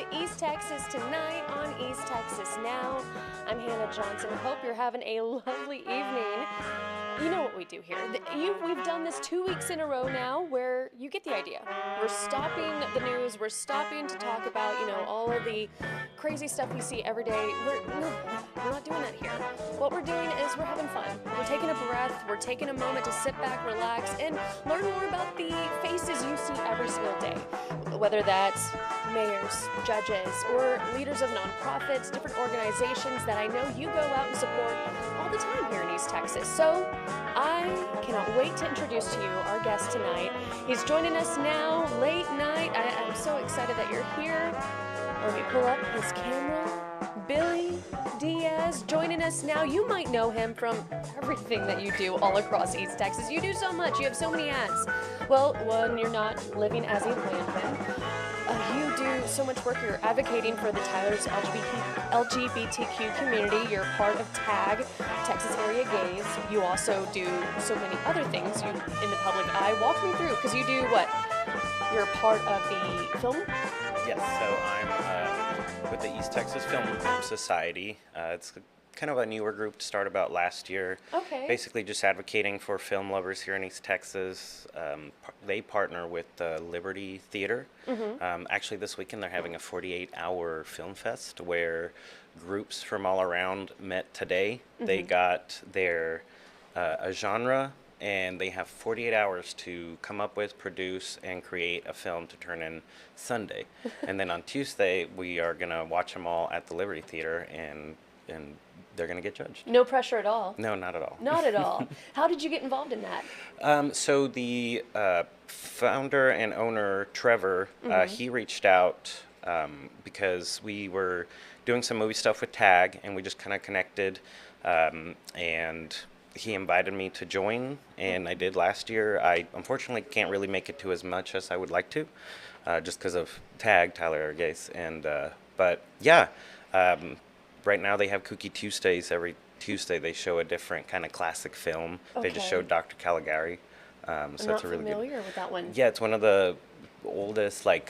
to East Texas Tonight on East Texas Now. I'm Hannah Johnson. Hope you're having a lovely evening. You know what we do here. We've done this 2 weeks in a row now where you get the idea. We're stopping the news. We're stopping to talk about, all of the crazy stuff we see every day. We're not doing that here. What we're doing is we're having fun. We're taking a breath. We're taking a moment to sit back, relax, and learn more about the faces you see every single day. Whether that's mayors, judges, or leaders of nonprofits, different organizations that I know you go out and support all the time here in East Texas. So I cannot wait to introduce to you our guest tonight. He's joining us now, late night. I'm so excited that you're here. Let me pull up his camera. Billy Diaz joining us now. You might know him from everything that you do all across East Texas. You do so much. You have so many hats. Well, when you're not living as a planned you do so much work. You're advocating for the Tyler's LGBTQ community. You're part of TAG, Texas Area Gays. You also do so many other things in the public eye. Walk me through, because you do what? You're part of the film? Yes, so I'm with the East Texas Film Society. It's kind of a newer group to start about last year. Okay. Basically just advocating for film lovers here in East Texas. They partner with the Liberty Theater. Mm-hmm. Actually, this weekend they're having a 48-hour film fest where groups from all around met today. Mm-hmm. They got their a genre, and they have 48 hours to come up with, produce, and create a film to turn in Sunday. And then on Tuesday, we are going to watch them all at the Liberty Theater, and they're going to get judged. No pressure at all? No, not at all. Not at all. How did you get involved in that? So the founder and owner, Trevor, Mm-hmm. he reached out because we were doing some movie stuff with TAG, and we just kind of connected, and he invited me to join, and I did last year. I unfortunately can't really make it to as much as I would like to, just because of TAG, Tyler Gaze, and but yeah. Right now they have Kooky Tuesdays. Every Tuesday they show a different kind of classic film. Okay. They just showed Dr. Caligari. So I'm that's not a really familiar good. with that one. Yeah, it's one of the oldest kind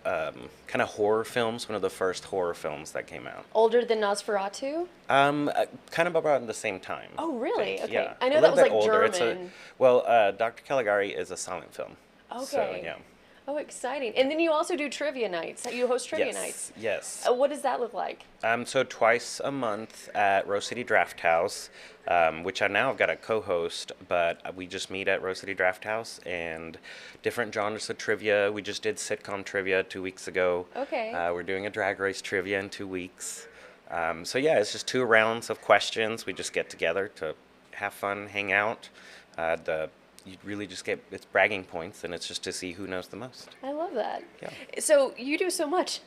of horror films. One of the first horror films that came out. Older than Nosferatu? Kind of about the same time. Oh, really? Okay. Yeah. I know A that was little like bit older. German. Dr. Caligari is a silent film. Okay. So, yeah. Oh, exciting. And then you also do trivia nights. You host trivia nights. Yes. What does that look like? So twice a month at Rose City Draft House, which I now have got a co-host, but we just meet at Rose City Draft House, and different genres of trivia. We just did sitcom trivia 2 weeks ago. Okay. We're doing a drag race trivia in 2 weeks. So yeah, it's just 2 rounds of questions. We just get together to have fun, hang out. You really just get, it's bragging points, and it's just to see who knows the most. I love that. Yeah. So you do so much.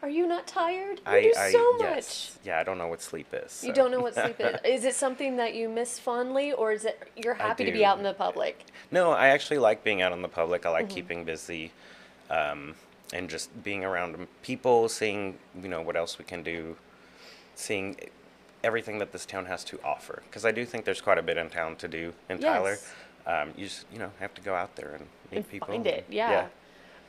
Are you not tired? You do so much. Yes. Yeah, I don't know what sleep is. So. You don't know what sleep is. Is it something that you miss fondly, or is it you're happy to be out in the public? No, I actually like being out in the public. I like Mm-hmm. keeping busy, and just being around people, seeing what else we can do, seeing everything that this town has to offer. Because I do think there's quite a bit in town to do in Tyler. You just have to go out there and meet people. Find it, yeah.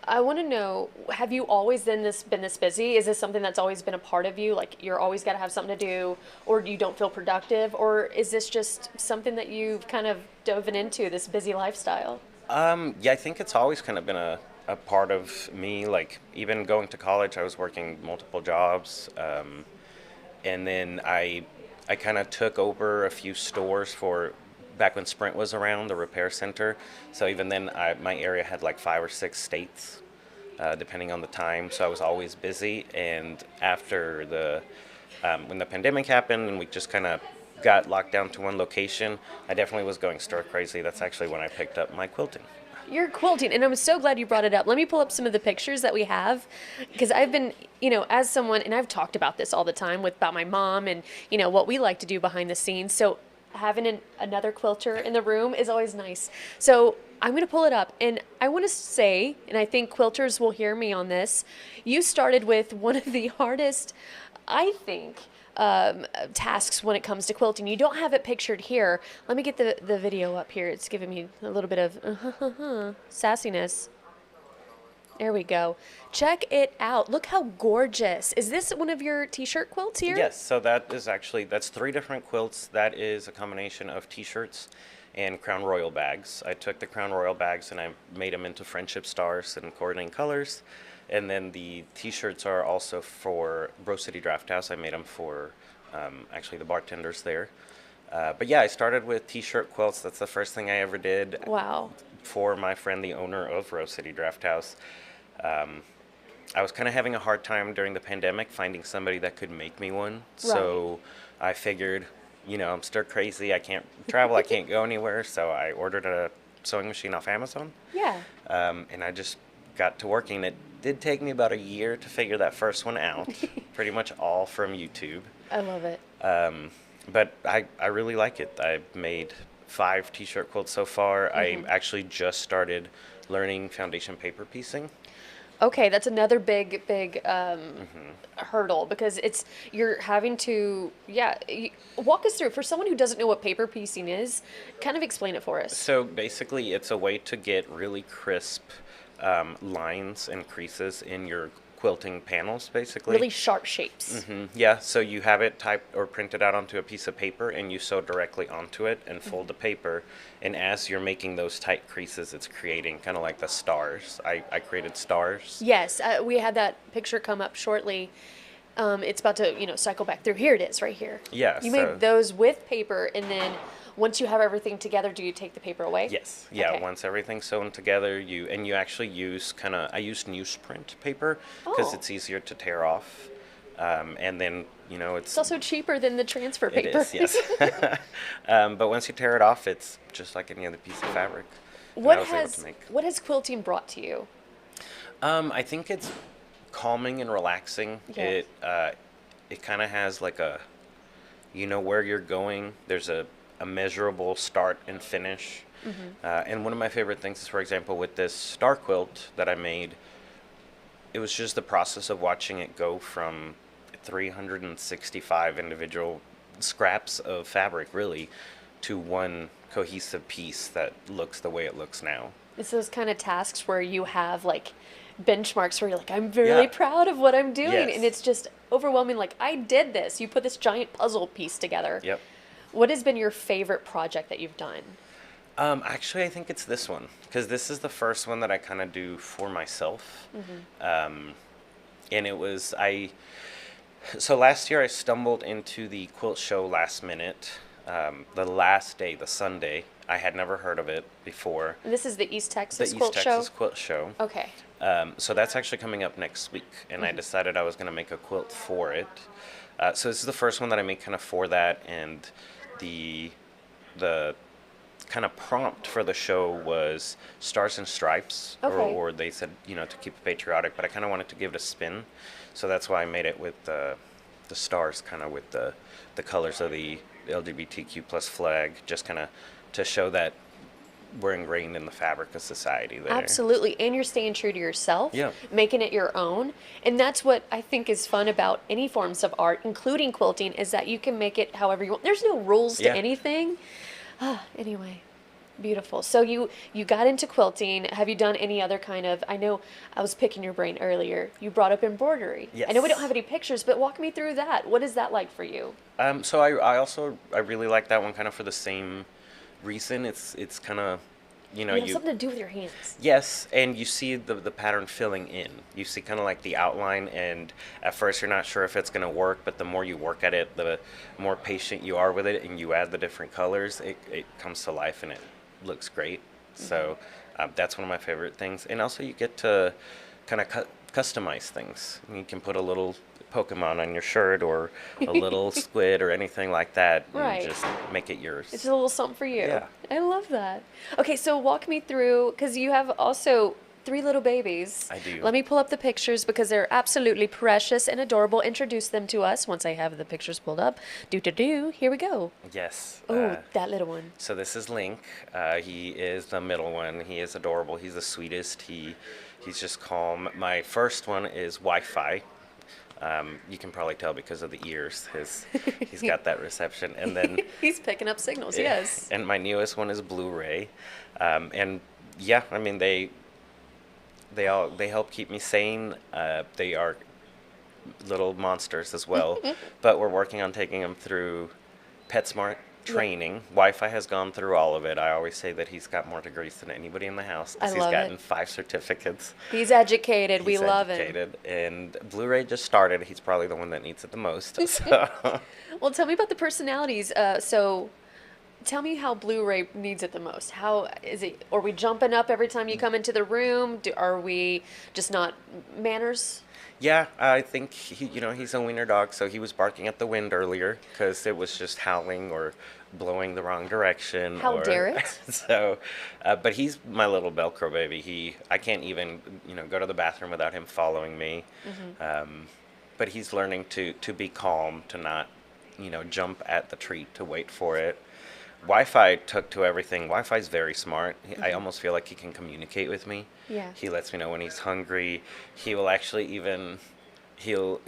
I want to know, have you always been this busy? Is this something that's always been a part of you? Like you're always got to have something to do, or you don't feel productive? Or is this just something that you've kind of dove into, this busy lifestyle? Yeah, I think it's always kind of been a part of me. Like even going to college, I was working multiple jobs. And then I kind of took over a few stores back when Sprint was around, the repair center. So even then, my area had like 5 or 6 states, depending on the time. So I was always busy. And after when the pandemic happened and we just kind of got locked down to one location, I definitely was going stir crazy. That's actually when I picked up my quilting. You're quilting, and I'm so glad you brought it up. Let me pull up some of the pictures that we have, because I've been, as someone, and I've talked about this all the time about my mom and, what we like to do behind the scenes. So having another quilter in the room is always nice. So I'm going to pull it up, and I want to say, and I think quilters will hear me on this, you started with one of the hardest, I think, tasks when it comes to quilting. You don't have it pictured here. Let me get the video up here. It's giving me a little bit of sassiness. There we go. Check it out. Look how gorgeous. Is this one of your t-shirt quilts here? Yes, so that's three different quilts. That is a combination of t-shirts and Crown Royal bags. I took the Crown Royal bags and I made them into friendship stars and coordinating colors. And then the t-shirts are also for Bro City Draft House. I made them for actually the bartenders there. But yeah, I started with t-shirt quilts. That's the first thing I ever did. Wow. For my friend, the owner of Rose City Draft House. I was kind of having a hard time during the pandemic finding somebody that could make me one. So I figured, I'm stir crazy. I can't travel. I can't go anywhere. So I ordered a sewing machine off Amazon. Yeah. And I just got to working. It did take me about a year to figure that first one out. Pretty much all from YouTube. I love it. But I really like it. I've made 5 t-shirt quilts so far. I actually just started learning foundation paper piecing. Okay, that's another big hurdle because you're having to, walk us through. For someone who doesn't know what paper piecing is, kind of explain it for us. So basically, it's a way to get really crisp lines and creases in your quilting panels, basically. Really sharp shapes. Yeah, so you have it typed or printed out onto a piece of paper and you sew directly onto it and fold the paper. And as you're making those tight creases, it's creating kind of like the stars. I created stars. Yes, we had that picture come up shortly. It's about to, cycle back through. Here it is, right here. Yeah. You made those with paper, and then once you have everything together, do you take the paper away? Yes. Yeah. Okay. Once everything's sewn together, you actually use I use newsprint paper because it's easier to tear off. And then, It's also cheaper than the transfer paper. It is, yes. But once you tear it off, it's just like any other piece of fabric. What has quilting brought to you? I think it's calming and relaxing. Yes. It kind of has like where you're going. There's a measurable start and finish. And one of my favorite things is, for example, with this star quilt that I made, it was just the process of watching it go from 365 individual scraps of fabric, really, to one cohesive piece that looks the way it looks now. It's those kind of tasks where you have like benchmarks where you're like, I'm really proud of what I'm doing. Yes. And it's just overwhelming. Like, I did this. You put this giant puzzle piece together. Yep. What has been your favorite project that you've done? Actually, I think it's this one, because this is the first one that I kind of do for myself. And it was, so last year I stumbled into the quilt show last minute. The last day, the Sunday, I had never heard of it before. And this is the East Texas The Quilt East Show? Texas Quilt Show. Okay. So that's actually coming up next week, and I decided I was going to make a quilt for it. So this is the first one that I made kind of for that, and the kind of prompt for the show was Stars and Stripes, Okay. or they said, to keep it patriotic, but I kind of wanted to give it a spin, so that's why I made it with the stars, kind of with the colors of the LGBTQ plus flag, just kind of to show that we're ingrained in the fabric of society there. Absolutely. And you're staying true to yourself, Yeah. making it your own. And that's what I think is fun about any forms of art, including quilting, is that you can make it however you want. There's no rules to anything. Anyway, beautiful. So you got into quilting. Have you done any other kind of, I know I was picking your brain earlier. You brought up embroidery. Yes. I know we don't have any pictures, but walk me through that. What is that like for you? So I really like that one kind of for the same reason. It's kind of, You have something to do with your hands. Yes, and you see the pattern filling in. You see kind of like the outline, and at first you're not sure if it's going to work, but the more you work at it, the more patient you are with it, and you add the different colors, it comes to life and it looks great. So that's one of my favorite things. And also you get to kind of customize things. You can put a little Pokemon on your shirt or a little squid or anything like that, Right. and just make it yours. It's a little something for you. Yeah. I love that. Okay, so walk me through, because you have also 3 little babies. I do. Let me pull up the pictures because they're absolutely precious and adorable. Introduce them to us once I have the pictures pulled up. Here we go. Yes. Oh, that little one. So this is Link. He is the middle one. He is adorable. He's the sweetest. He's just calm. My first one is Wi-Fi. You can probably tell because of the ears. He's got that reception. And then He's picking up signals, yes. And my newest one is Blu-ray. And yeah, I mean They help keep me sane. They are little monsters as well, but we're working on taking him through PetSmart training. Wi-Fi has gone through all of it. I always say that he's got more degrees than anybody in the house I because he's love gotten it. 5 certificates. He's educated. We He's love him. educated, and Blu-ray just started. He's probably the one that needs it the most. So, Well, tell me about the personalities. So, tell me how Blu-ray needs it the most. How is it? Are we jumping up every time you come into the room? Are we just not manners? yeah, I think he's a wiener dog, so he was barking at the wind earlier because it was just howling or blowing the wrong direction. How or, dare it? So, but he's my little Velcro baby. I can't even go to the bathroom without him following me. But he's learning to be calm, to not jump at the treat to wait for it. Wi-Fi took to everything. Wi-Fi's very smart. I almost feel like he can communicate with me. Yeah. He lets me know when he's hungry. He will actually he'll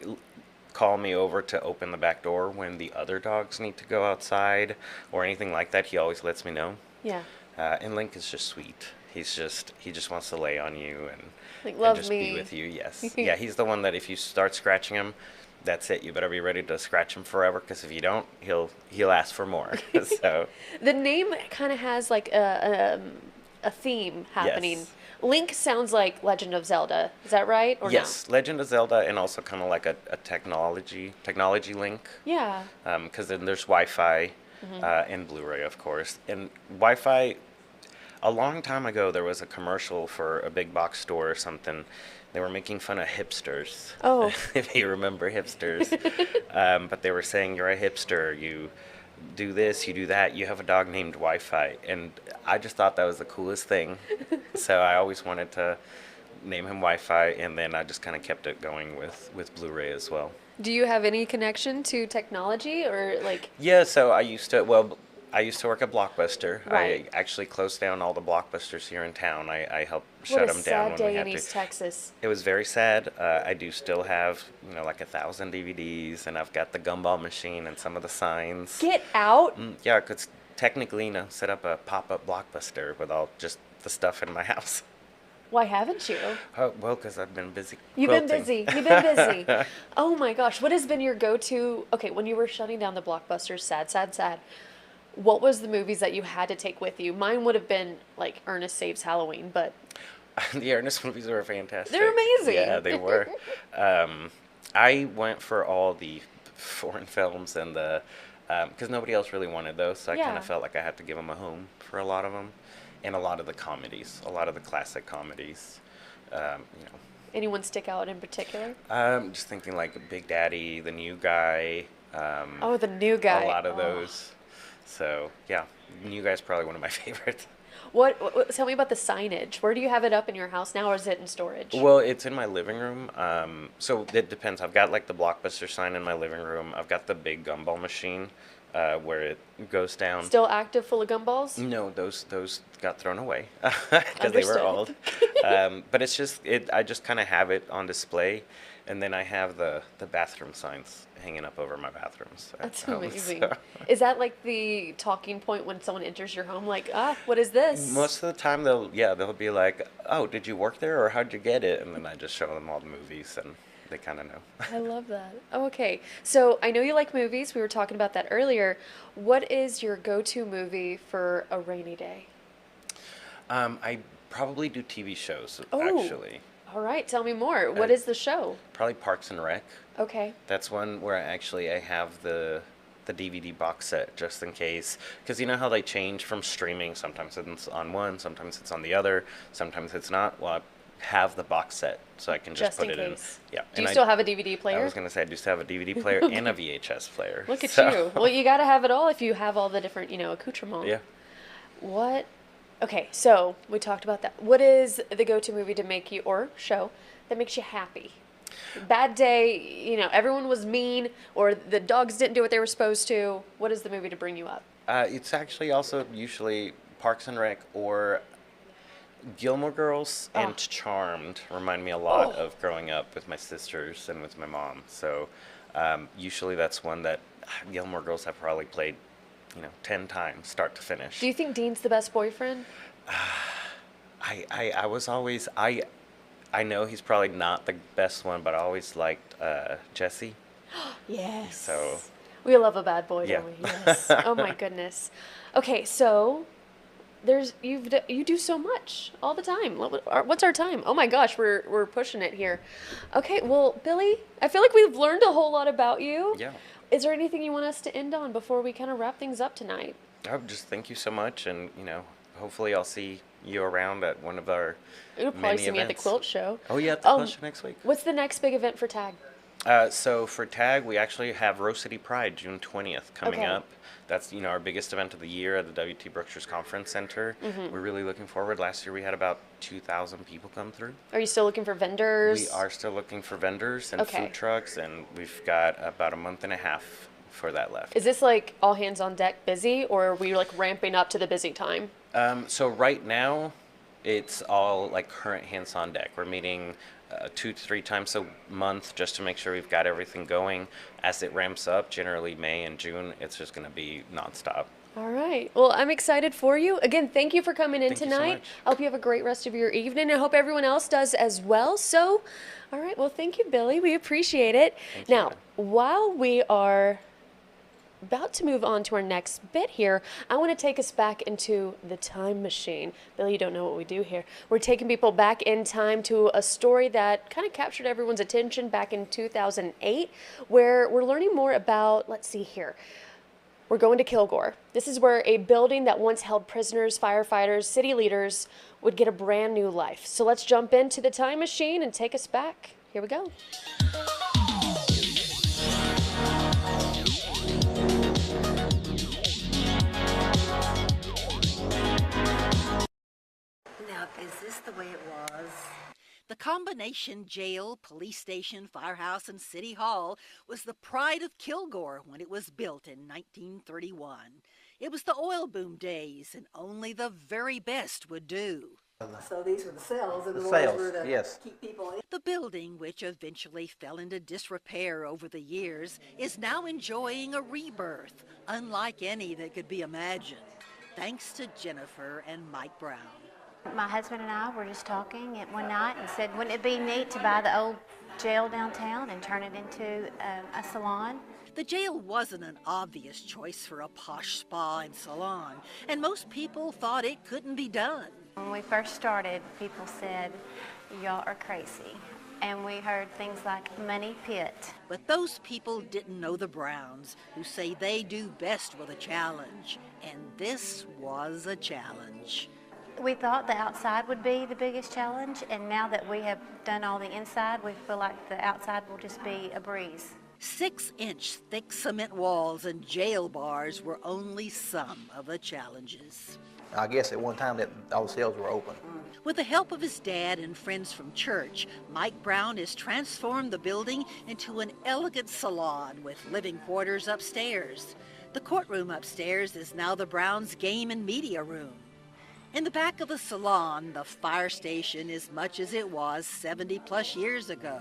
call me over to open the back door when the other dogs need to go outside or anything like that. He always lets me know. Yeah. And Link is just sweet. He just wants to lay on you and, Like, and love just me. be with you. Yes. Yeah, he's the one that if you start scratching him, that's it. You better be ready to scratch him forever, because if you don't, he'll ask for more. So The name kind of has like a theme happening. Yes. Link sounds like Legend of Zelda. Is that right? Or yes, Legend of Zelda, and also kind of like a technology link. no? Yeah. Because then there's Wi-Fi and Blu-ray, of course. And Wi-Fi, a long time ago, there was a commercial for a big box store or something. They were making fun of hipsters. Oh. If you remember hipsters. But they were saying, you're a hipster, you do this, you do that, you have a dog named Wi-Fi. And I just thought that was the coolest thing. So I always wanted to name him Wi-Fi, and then I just kind of kept it going with Blu-ray as well. Do you have any connection to technology or like? Yeah, so I used to work at Blockbuster. Right. I actually closed down all the Blockbusters here in town. I helped What shut a them down sad when we day had in to. East Texas. It was very sad. I do still have, like 1,000 DVDs, and I've got the gumball machine and some of the signs. Get out! Yeah, I could technically, set up a pop-up Blockbuster with all just the stuff in my house. Why haven't you? Oh, well, because I've been busy You've been quilting. busy. You've been busy. Oh my gosh. What has been your go-to? Okay, when you were shutting down the Blockbusters, sad. What was the movies that you had to take with you? Mine would have been like Ernest Saves Halloween, but The Ernest movies were fantastic. They're amazing. Yeah, they were. I went for all the foreign films and the because nobody else really wanted those, so I kind Yeah. of felt like I had to give them a home for a lot of them, and a lot of the comedies, a lot of the classic comedies. anyone stick out in particular? Just thinking like Big Daddy, The New Guy. Oh, the new guy. A lot of Oh. those. So yeah, New Guy's probably one of my favorites. What? Tell me about the signage. Where do you have it up in your house now, or is it in storage? Well, it's in my living room. So it depends. I've got like the Blockbuster sign in my living room. I've got the big gumball machine where it goes down. Still active, full of gumballs? No, those got thrown away because they were old. But it's just I just kind of have it on display, and then I have the bathroom signs hanging up over my bathrooms. at That's home, amazing. so. Is that like the talking point when someone enters your home? Like, what is this? Most of the time they'll be like, "Oh, did you work there, or how'd you get it?" And then I just show them all the movies, and they kind of know. I love that. Oh, okay. So I know you like movies. We were talking about that earlier. What is your go-to movie for a rainy day? I probably do TV shows, Oh. actually. All right. Tell me more. What is the show? Probably Parks and Rec. Okay. That's one where I have the DVD box set just in case, because you know how they change from streaming. Sometimes it's on one, sometimes it's on the other, sometimes it's not. Well, I have the box set, so I can just put in it case. in. Yeah. Do you And still have a DVD I player? was gonna say I do still have a DVD player and a VHS player. Look at so- you. Well, you got to have it all if you have all the different, accoutrements. Yeah. What? Okay, so we talked about that. What is the go-to movie to make you, or show, that makes you happy? Bad day, everyone was mean, or the dogs didn't do what they were supposed to. What is the movie to bring you up? It's actually also usually Parks and Rec or Gilmore Girls and Charmed remind me a lot Oh. of growing up with my sisters and with my mom. So usually that's one that Gilmore Girls have probably played, 10 times, start to finish. Do you think Dean's the best boyfriend? I was always I know he's probably not the best one, but I always liked Jesse. Yes. So We love a bad boy, yeah. don't we? Yes. Oh my goodness. Okay, so you do so much all the time. What's our time? Oh my gosh, we're pushing it here. Okay, well, Billy, I feel like we've learned a whole lot about you. Yeah. Is there anything you want us to end on before we kind of wrap things up tonight? I would just thank you so much, and hopefully I'll see you around at one of our You'll probably many see me at the events. quilt show. Oh yeah, at the quilt show next week. What's the next big event for TAG? So for TAG, we actually have Rose City Pride June 20th coming Okay. up. That's our biggest event of the year at the W.T. Brookshire's Conference Center. We're really looking forward. Last year we had about 2,000 people come through. Are you still looking for vendors? We are still looking for vendors and Okay. food trucks, and we've got about a month and a half for that left. Is this like all hands on deck busy, or are we like ramping up to the busy time? So right now, it's all like current hands on deck. We're meeting 2 to 3 times a month just to make sure we've got everything going. As it ramps up, generally May and June, it's just going to be nonstop. All right. Well, I'm excited for you. Again, thank you for coming in Thank you so tonight. much. I hope you have a great rest of your evening. I hope everyone else does as well. So, all right. Well, thank you, Billy. We appreciate it. Thank Now, you. while we are about to move on to our next bit here, I want to take us back into the time machine. Billy, you don't know what we do here. We're taking people back in time to a story that kind of captured everyone's attention back in 2008, where we're learning more about, let's see here. We're going to Kilgore. This is where a building that once held prisoners, firefighters, city leaders would get a brand new life. So let's jump into the time machine and take us back. Here we go. Now, is this the way it was? The combination jail, police station, firehouse, and city hall was the pride of Kilgore when it was built in 1931. It was the oil boom days, and only the very best would do. So these were the cells, and The the cells, were to yes. keep people in. The building, which eventually fell into disrepair over the years, is now enjoying a rebirth, unlike any that could be imagined, thanks to Jennifer and Mike Brown. My husband and I were just talking one night and said, wouldn't it be neat to buy the old jail downtown and turn it into a salon? The jail wasn't an obvious choice for a posh spa and salon, and most people thought it couldn't be done. When we first started, people said, y'all are crazy. And we heard things like money pit. But those people didn't know the Browns, who say they do best with a challenge. And this was a challenge. We thought the outside would be the biggest challenge, and now that we have done all the inside, we feel like the outside will just be a breeze. 6-inch thick cement walls and jail bars were only some of the challenges. I guess at one time that all the cells were open. With the help of his dad and friends from church, Mike Brown has transformed the building into an elegant salon with living quarters upstairs. The courtroom upstairs is now the Browns' game and media room. In the back of the salon, the fire station is much as it was 70-plus years ago,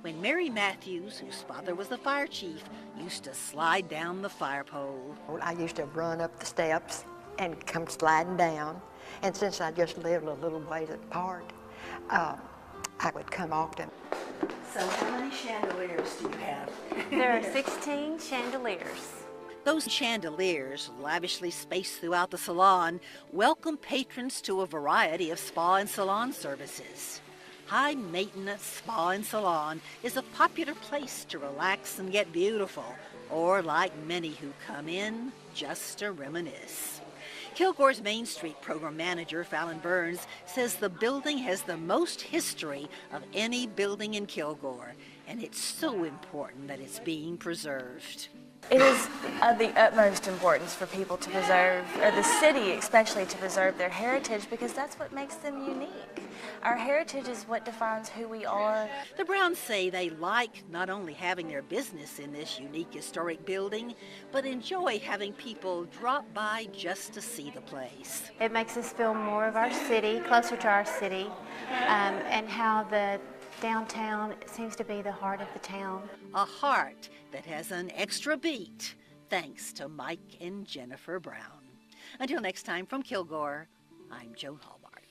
when Mary Matthews, whose father was the fire chief, used to slide down the fire pole. I used to run up the steps and come sliding down. And since I just lived a little ways apart, I would come often. So how many chandeliers do you have? There are 16 chandeliers. Those chandeliers, lavishly spaced throughout the salon, welcome patrons to a variety of spa and salon services. High-maintenance spa and salon is a popular place to relax and get beautiful, or like many who come in, just to reminisce. Kilgore's Main Street program manager, Fallon Burns, says the building has the most history of any building in Kilgore, and it's so important that it's being preserved. It is of the utmost importance for people to preserve, or the city especially, to preserve their heritage, because that's what makes them unique. Our heritage is what defines who we are. The Browns say they like not only having their business in this unique historic building, but enjoy having people drop by just to see the place. It makes us feel more of our city, closer to our city, and how the downtown seems to be the heart of the town. A heart that has an extra beat, thanks to Mike and Jennifer Brown. Until next time from Kilgore, I'm Joan Hallmark.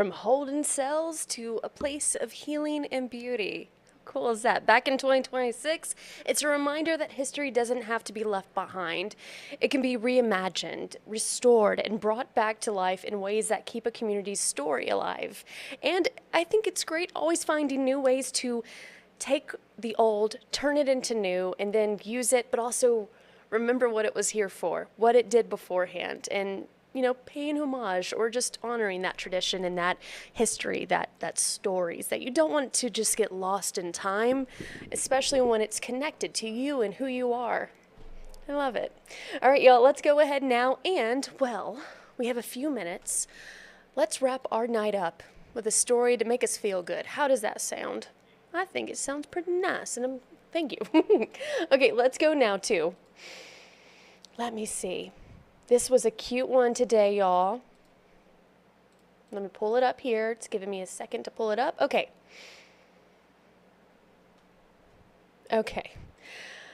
From holding cells to a place of healing and beauty. How cool is that? Back in 2026, it's a reminder that history doesn't have to be left behind. It can be reimagined, restored, and brought back to life in ways that keep a community's story alive. And I think it's great always finding new ways to take the old, turn it into new, and then use it, but also remember what it was here for, what it did beforehand, and paying homage or just honoring that tradition and that history, that stories, that you don't want to just get lost in time, especially when it's connected to you and who you are. I love it. All right, y'all, let's go ahead now and, well, we have a few minutes. Let's wrap our night up with a story to make us feel good. How does that sound? I think it sounds pretty nice, and thank you. Okay, let's go now to, let me see. This was a cute one today, y'all. Let me pull it up here. It's giving me a second to pull it up. Okay.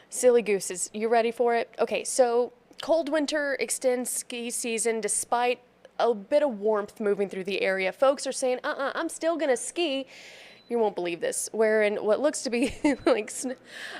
Silly gooses. You ready for it? Okay, so cold winter extends ski season despite a bit of warmth moving through the area. Folks are saying, I'm still going to ski. You won't believe this, wearing what looks to be like,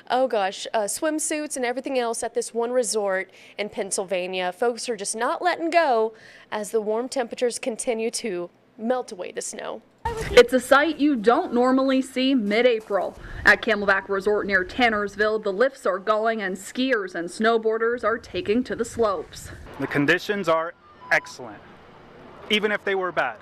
swimsuits and everything else at this one resort in Pennsylvania. Folks are just not letting go as the warm temperatures continue to melt away the snow. It's a sight you don't normally see mid-April. At Camelback Resort near Tannersville, the lifts are going and skiers and snowboarders are taking to the slopes. The conditions are excellent, even if they were bad.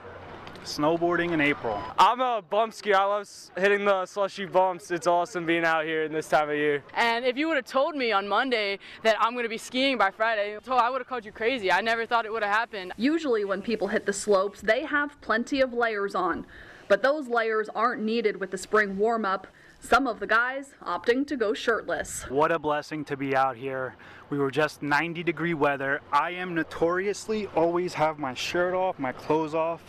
Snowboarding in April. I'm a bump skier. I love hitting the slushy bumps. It's awesome being out here in this time of year. And if you would have told me on Monday that I'm going to be skiing by Friday, I would have called you crazy. I never thought it would have happened. Usually when people hit the slopes, they have plenty of layers on. But those layers aren't needed with the spring warm-up. Some of the guys opting to go shirtless. What a blessing to be out here. We were just 90-degree weather. I am notoriously always have my shirt off, my clothes off.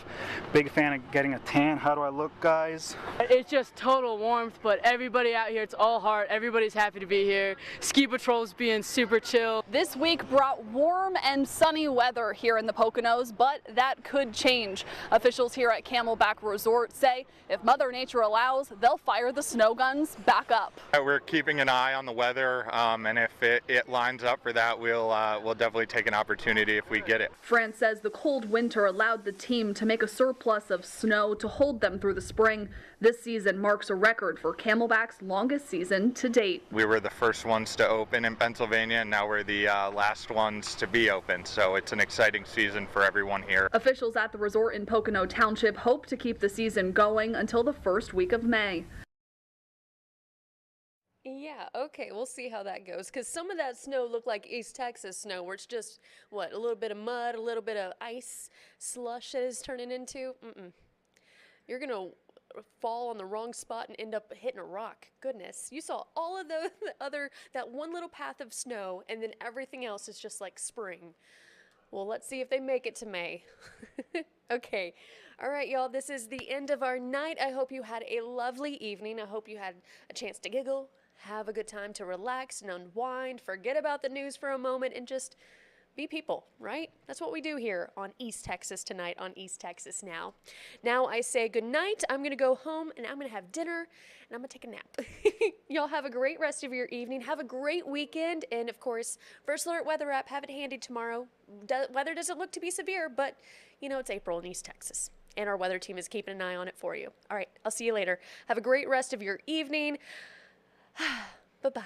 Big fan of getting a tan. How do I look, guys? It's just total warmth, but everybody out here, it's all heart. Everybody's happy to be here. Ski patrol's being super chill. This week brought warm and sunny weather here in the Poconos, but that could change. Officials here at Camelback Resort say if Mother Nature allows, they'll fire the snow guns back up. We're keeping an eye on the weather, and if it lines up for that, we'll definitely take an opportunity if we get it. France says the cold winter allowed the team to make a surplus of snow to hold them through the spring. This season marks a record for Camelback's longest season to date. We were the first ones to open in Pennsylvania, and now we're the last ones to be open, so it's an exciting season for everyone here. Officials at the resort in Pocono Township hope to keep the season going until the first week of May. Yeah, okay, we'll see how that goes, because some of that snow looked like East Texas snow, where it's just, a little bit of mud, a little bit of ice slush that is turning into. You're going to fall on the wrong spot and end up hitting a rock. Goodness, you saw all of that one little path of snow, and then everything else is just like spring. Well, let's see if they make it to May. Okay. All right, y'all, this is the end of our night. I hope you had a lovely evening. I hope you had a chance to giggle, have a good time to relax and unwind, forget about the news for a moment, and just be people, right? That's what we do here on East Texas tonight on East Texas Now. Now I say good night. I'm going to go home and I'm going to have dinner and I'm going to take a nap. Y'all have a great rest of your evening. Have a great weekend. And of course, First Alert Weather app, have it handy tomorrow. Weather doesn't look to be severe, but it's April in East Texas. And our weather team is keeping an eye on it for you. All right, I'll see you later. Have a great rest of your evening. Bye-bye.